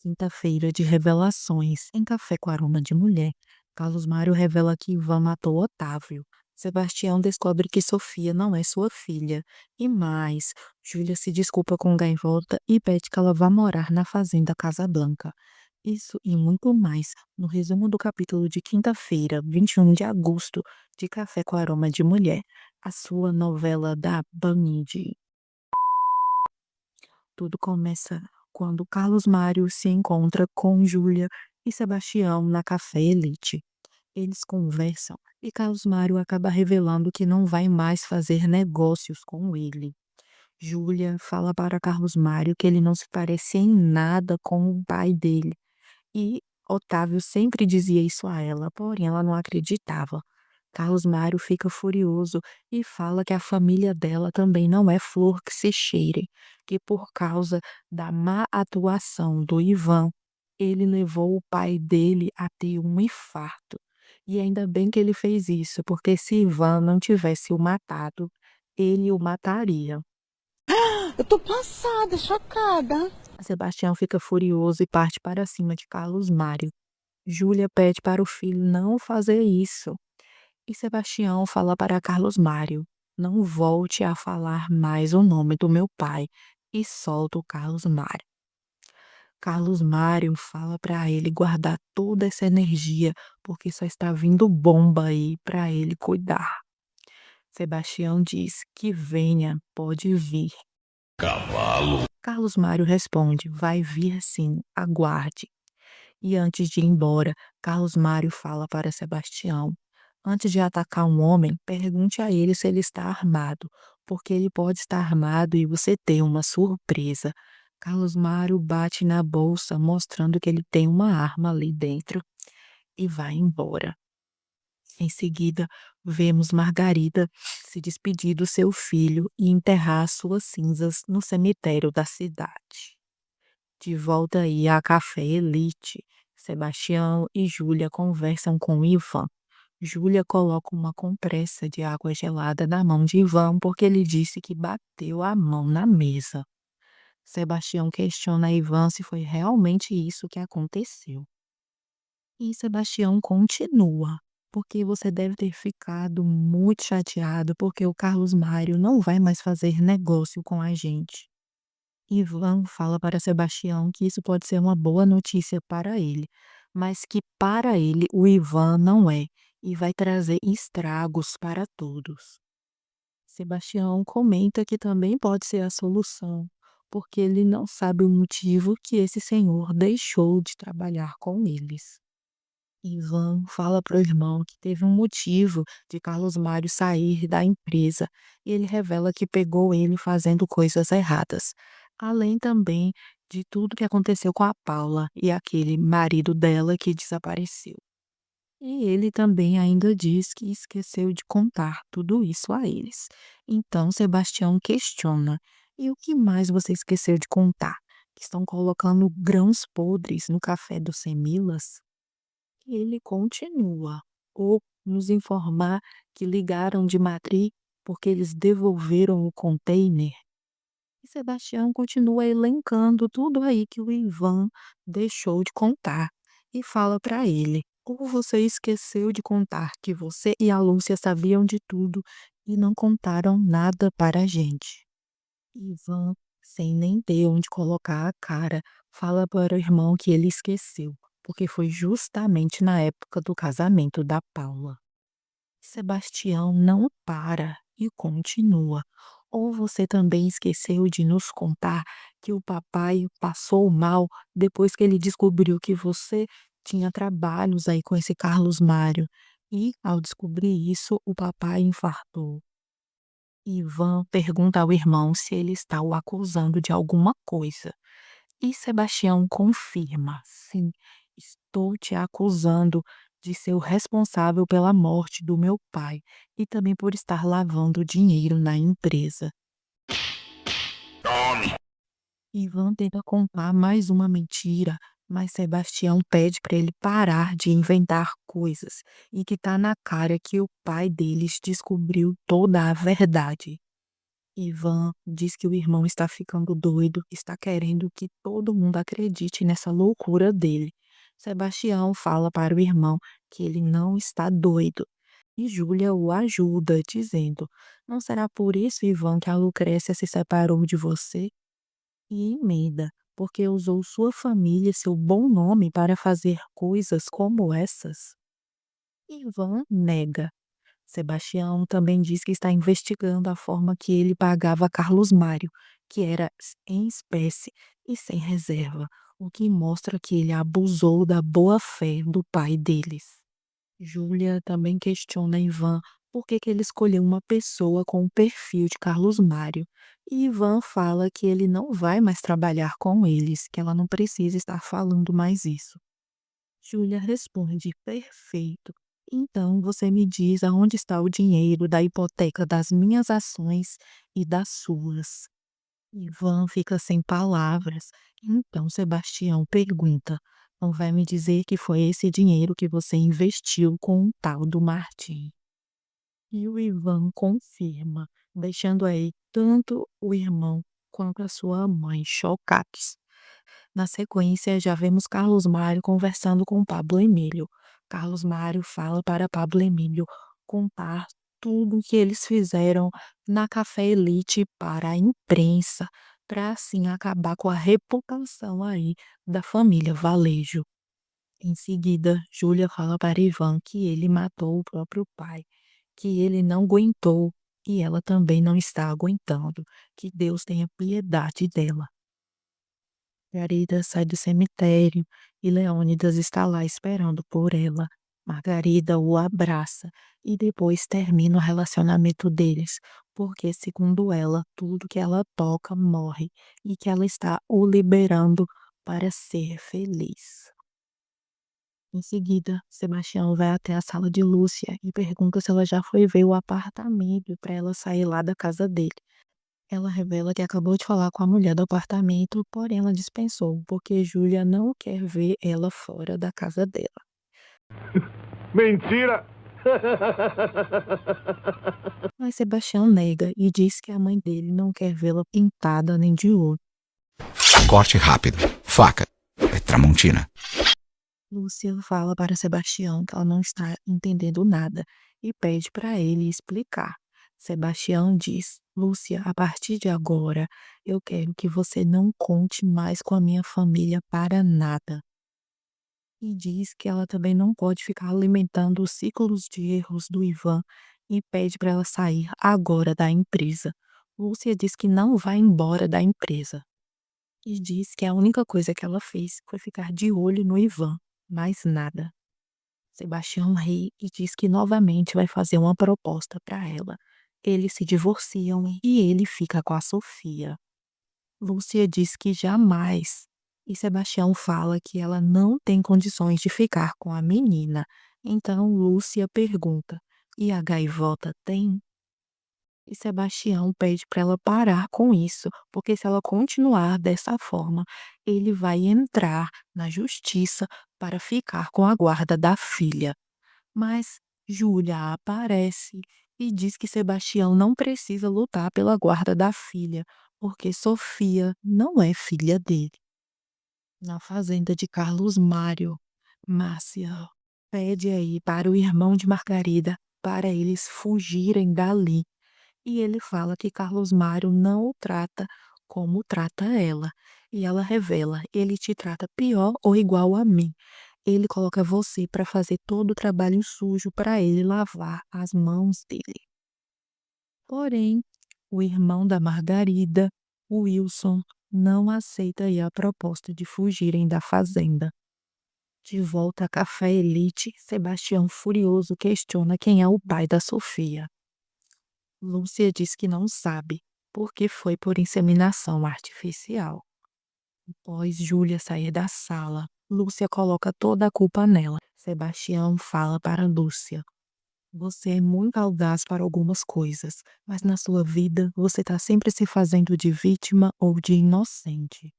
Quinta-feira de revelações. Em Café com Aroma de Mulher, Carlos Mário revela que Ivan matou Otávio. Sebastião descobre que Sofia não é sua filha. E mais, Júlia se desculpa com Gaivota e pede que ela vá morar na Fazenda Casa Blanca. Isso e muito mais no resumo do capítulo de quinta-feira, 21 de agosto, de Café com Aroma de Mulher, a sua novela da Band. Tudo começa quando Carlos Mário se encontra com Júlia e Sebastião na Café Elite. Eles conversam e Carlos Mário acaba revelando que não vai mais fazer negócios com ele. Júlia fala para Carlos Mário que ele não se parece em nada com o pai dele e Otávio sempre dizia isso a ela, porém ela não acreditava. Carlos Mário fica furioso e fala que a família dela também não é flor que se cheire, que por causa da má atuação do Ivan, ele levou o pai dele a ter um infarto. E ainda bem que ele fez isso, porque se Ivan não tivesse o matado, ele o mataria. Eu tô passada, chocada. Sebastião fica furioso e parte para cima de Carlos Mário. Júlia pede para o filho não fazer isso. E Sebastião fala para Carlos Mário: não volte a falar mais o nome do meu pai. E solta o Carlos Mário. Carlos Mário fala para ele guardar toda essa energia, porque só está vindo bomba aí para ele cuidar. Sebastião diz que venha, pode vir. Carlos Mário responde: vai vir sim, aguarde. E antes de ir embora, Carlos Mário fala para Sebastião: antes de atacar um homem, pergunte a ele se ele está armado, porque ele pode estar armado e você tem uma surpresa. Carlos Mário bate na bolsa, mostrando que ele tem uma arma ali dentro e vai embora. Em seguida, vemos Margarida se despedir do seu filho e enterrar suas cinzas no cemitério da cidade. De volta aí à Café Elite, Sebastião e Júlia conversam com Ivan. Júlia coloca uma compressa de água gelada na mão de Ivan porque ele disse que bateu a mão na mesa. Sebastião questiona Ivan se foi realmente isso que aconteceu. E Sebastião continua, porque você deve ter ficado muito chateado porque o Carlos Mário não vai mais fazer negócio com a gente. Ivan fala para Sebastião que isso pode ser uma boa notícia para ele, mas que para ele o Ivan não é e vai trazer estragos para todos. Sebastião comenta que também pode ser a solução, porque ele não sabe o motivo que esse senhor deixou de trabalhar com eles. Ivan fala para o irmão que teve um motivo de Carlos Mário sair da empresa e ele revela que pegou ele fazendo coisas erradas, além também de tudo que aconteceu com a Paula e aquele marido dela que desapareceu. E ele também ainda diz que esqueceu de contar tudo isso a eles. Então Sebastião questiona: e o que mais você esqueceu de contar? Que estão colocando grãos podres no café do Semilas? E ele continua, ou nos informar que ligaram de Madrid porque eles devolveram o container. E Sebastião continua elencando tudo aí que o Ivan deixou de contar e fala para ele: ou você esqueceu de contar que você e a Lúcia sabiam de tudo e não contaram nada para a gente. Ivan, sem nem ter onde colocar a cara, fala para o irmão que ele esqueceu, porque foi justamente na época do casamento da Paula. Sebastião não para e continua. Ou você também esqueceu de nos contar que o papai passou mal depois que ele descobriu que você tinha trabalhos aí com esse Carlos Mário. E, ao descobrir isso, o papai infartou. Ivan pergunta ao irmão se ele está o acusando de alguma coisa. E Sebastião confirma: sim, estou te acusando de ser o responsável pela morte do meu pai e também por estar lavando dinheiro na empresa. Ivan tenta contar mais uma mentira, mas Sebastião pede para ele parar de inventar coisas e que tá na cara que o pai deles descobriu toda a verdade. Ivan diz que o irmão está ficando doido, está querendo que todo mundo acredite nessa loucura dele. Sebastião fala para o irmão que ele não está doido. E Júlia o ajuda, dizendo: Não será por isso, Ivan, que a Lucrécia se separou de você? E emenda: Porque usou sua família e seu bom nome para fazer coisas como essas? Ivan nega. Sebastião também diz que está investigando a forma que ele pagava Carlos Mário, que era em espécie e sem reserva, o que mostra que ele abusou da boa-fé do pai deles. Júlia também questiona Ivan por que ele escolheu uma pessoa com o perfil de Carlos Mário. E Ivan fala que ele não vai mais trabalhar com eles, que ela não precisa estar falando mais isso. Júlia responde: Perfeito. Então você me diz aonde está o dinheiro da hipoteca das minhas ações e das suas. Ivan fica sem palavras. Então Sebastião pergunta: Não vai me dizer que foi esse dinheiro que você investiu com o tal do Martim? E o Ivan confirma, deixando aí tanto o irmão quanto a sua mãe chocados. Na sequência, já vemos Carlos Mário conversando com Pablo Emílio. Carlos Mário fala para Pablo Emílio contar tudo o que eles fizeram na Café Elite para a imprensa, para assim acabar com a reputação aí da família Valejo. Em seguida, Júlia fala para Ivan que ele matou o próprio pai, que ele não aguentou e ela também não está aguentando, que Deus tenha piedade dela. Margarida sai do cemitério e Leônidas está lá esperando por ela. Margarida o abraça e depois termina o relacionamento deles, porque, segundo ela, tudo que ela toca morre e que ela está o liberando para ser feliz. Em seguida, Sebastião vai até a sala de Lúcia e pergunta se ela já foi ver o apartamento para ela sair lá da casa dele. Ela revela que acabou de falar com a mulher do apartamento, porém ela dispensou, porque Júlia não quer ver ela fora da casa dela. Mentira! Mas Sebastião nega e diz que a mãe dele não quer vê-la pintada nem de ouro. Corte rápido. Faca. É Tramontina. Lúcia fala para Sebastião que ela não está entendendo nada e pede para ele explicar. Sebastião diz: Lúcia, a partir de agora, eu quero que você não conte mais com a minha família para nada. E diz que ela também não pode ficar alimentando os ciclos de erros do Ivan e pede para ela sair agora da empresa. Lúcia diz que não vai embora da empresa e diz que a única coisa que ela fez foi ficar de olho no Ivan, mais nada. Sebastião ri e diz que novamente vai fazer uma proposta para ela. Eles se divorciam e ele fica com a Sofia. Lúcia diz que jamais. E Sebastião fala que ela não tem condições de ficar com a menina. Então Lúcia pergunta: E a gaivota tem? E Sebastião pede para ela parar com isso, porque se ela continuar dessa forma, ele vai entrar na justiça para ficar com a guarda da filha. Mas Júlia aparece e diz que Sebastião não precisa lutar pela guarda da filha, porque Sofia não é filha dele. Na fazenda de Carlos Mário, Márcia pede aí para o irmão de Margarida para eles fugirem dali. E ele fala que Carlos Mário não o trata como trata ela. E ela revela: ele te trata pior ou igual a mim. Ele coloca você para fazer todo o trabalho sujo para ele lavar as mãos dele. Porém, o irmão da Margarida, o Wilson, não aceita aí a proposta de fugirem da fazenda. De volta a Café Elite, Sebastião furioso questiona quem é o pai da Sofia. Lúcia diz que não sabe, porque foi por inseminação artificial. Após Júlia sair da sala, Lúcia coloca toda a culpa nela. Sebastião fala para Lúcia: Você é muito audaz para algumas coisas, mas na sua vida você está sempre se fazendo de vítima ou de inocente.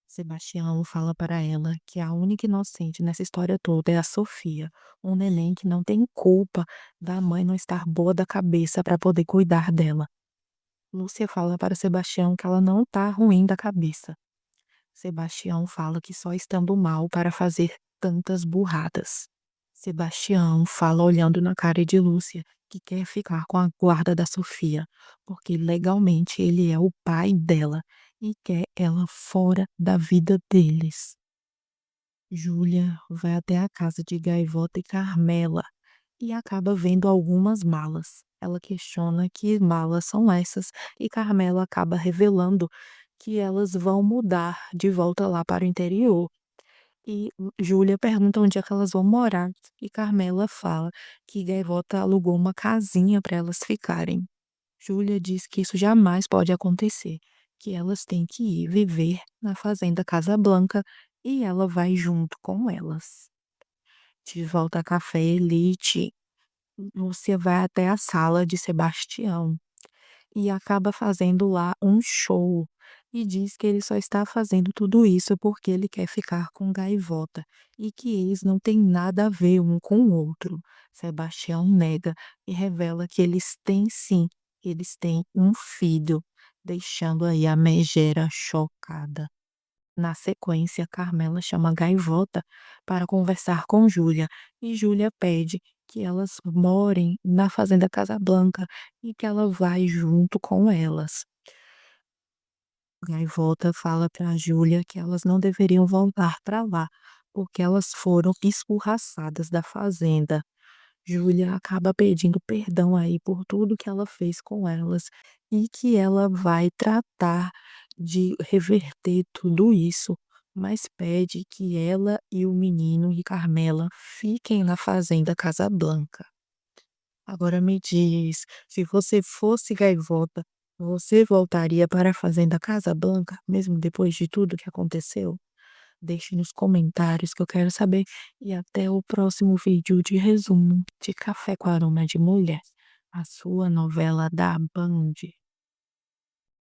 Sebastião fala para ela que a única inocente nessa história toda é a Sofia, um neném que não tem culpa da mãe não estar boa da cabeça para poder cuidar dela. Lúcia fala para Sebastião que ela não tá ruim da cabeça. Sebastião fala que só estando mal para fazer tantas burradas. Sebastião fala olhando na cara de Lúcia que quer ficar com a guarda da Sofia, porque legalmente ele é o pai dela e quer ela fora da vida deles. Júlia vai até a casa de Gaivota e Carmela e acaba vendo algumas malas. Ela questiona que malas são essas e Carmela acaba revelando que elas vão mudar de volta lá para o interior. E Júlia pergunta onde é que elas vão morar e Carmela fala que Gaivota alugou uma casinha para elas ficarem. Júlia diz que isso jamais pode acontecer, que elas têm que ir viver na fazenda Casa Blanca e ela vai junto com elas. De volta a Café Elite, Lúcia vai até a sala de Sebastião e acaba fazendo lá um show e diz que ele só está fazendo tudo isso porque ele quer ficar com Gaivota e que eles não têm nada a ver um com o outro. Sebastião nega e revela que eles têm sim, eles têm um filho, deixando aí a megera chocada. Na sequência, Carmela chama Gaivota para conversar com Júlia e Júlia pede que elas morem na Fazenda Casa Blanca e que ela vai junto com elas. Gaivota fala para Júlia que elas não deveriam voltar para lá, porque elas foram escorraçadas da fazenda. Júlia acaba pedindo perdão aí por tudo que ela fez com elas e que ela vai tratar de reverter tudo isso, mas pede que ela e o menino e Carmela fiquem na fazenda Casa Blanca. Agora me diz, se você fosse Gaivota, você voltaria para a fazenda Casa Blanca, mesmo depois de tudo que aconteceu? Deixe nos comentários que eu quero saber. E até o próximo vídeo de resumo de Café com Aroma de Mulher, a sua novela da Band.